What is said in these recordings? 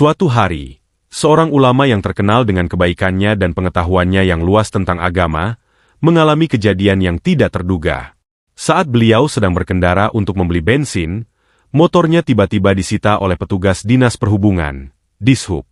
Suatu hari, seorang ulama yang terkenal dengan kebaikannya dan pengetahuannya yang luas tentang agama, mengalami kejadian yang tidak terduga. Saat beliau sedang berkendara untuk membeli bensin, motornya tiba-tiba disita oleh petugas Dinas Perhubungan, Dishub.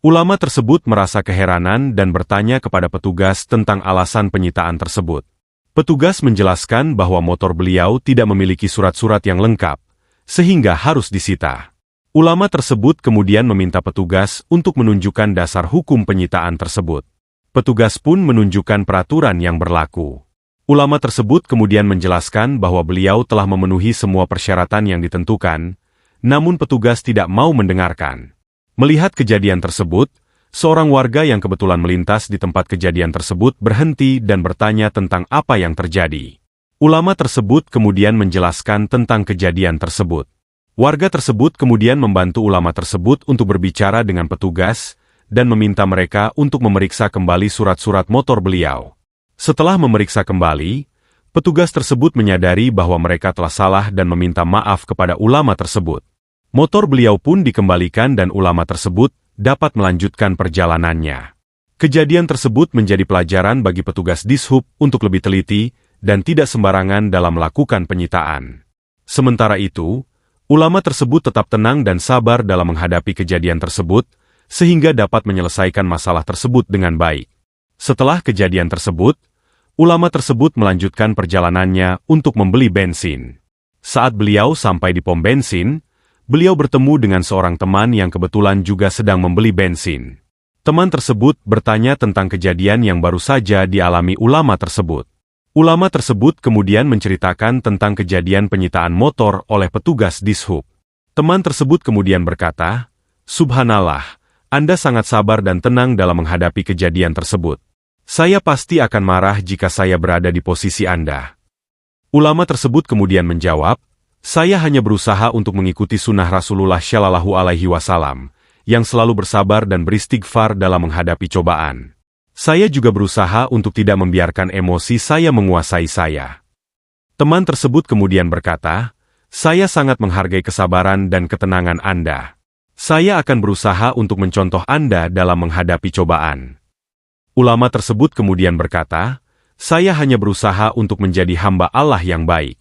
Ulama tersebut merasa keheranan dan bertanya kepada petugas tentang alasan penyitaan tersebut. Petugas menjelaskan bahwa motor beliau tidak memiliki surat-surat yang lengkap, sehingga harus disita. Ulama tersebut kemudian meminta petugas untuk menunjukkan dasar hukum penyitaan tersebut. Petugas pun menunjukkan peraturan yang berlaku. Ulama tersebut kemudian menjelaskan bahwa beliau telah memenuhi semua persyaratan yang ditentukan, namun petugas tidak mau mendengarkan. Melihat kejadian tersebut, seorang warga yang kebetulan melintas di tempat kejadian tersebut berhenti dan bertanya tentang apa yang terjadi. Ulama tersebut kemudian menjelaskan tentang kejadian tersebut. Warga tersebut kemudian membantu ulama tersebut untuk berbicara dengan petugas dan meminta mereka untuk memeriksa kembali surat-surat motor beliau. Setelah memeriksa kembali, petugas tersebut menyadari bahwa mereka telah salah dan meminta maaf kepada ulama tersebut. Motor beliau pun dikembalikan dan ulama tersebut dapat melanjutkan perjalanannya. Kejadian tersebut menjadi pelajaran bagi petugas Dishub untuk lebih teliti dan tidak sembarangan dalam melakukan penyitaan. Sementara itu, ulama tersebut tetap tenang dan sabar dalam menghadapi kejadian tersebut, sehingga dapat menyelesaikan masalah tersebut dengan baik. Setelah kejadian tersebut, ulama tersebut melanjutkan perjalanannya untuk membeli bensin. Saat beliau sampai di pom bensin, beliau bertemu dengan seorang teman yang kebetulan juga sedang membeli bensin. Teman tersebut bertanya tentang kejadian yang baru saja dialami ulama tersebut. Ulama tersebut kemudian menceritakan tentang kejadian penyitaan motor oleh petugas Dishub. Teman tersebut kemudian berkata, "Subhanallah, Anda sangat sabar dan tenang dalam menghadapi kejadian tersebut. Saya pasti akan marah jika saya berada di posisi Anda." Ulama tersebut kemudian menjawab, "Saya hanya berusaha untuk mengikuti sunnah Rasulullah Shallallahu Alaihi Wasallam, yang selalu bersabar dan beristighfar dalam menghadapi cobaan. Saya juga berusaha untuk tidak membiarkan emosi saya menguasai saya." Teman tersebut kemudian berkata, "Saya sangat menghargai kesabaran dan ketenangan Anda. Saya akan berusaha untuk mencontoh Anda dalam menghadapi cobaan." Ulama tersebut kemudian berkata, "Saya hanya berusaha untuk menjadi hamba Allah yang baik."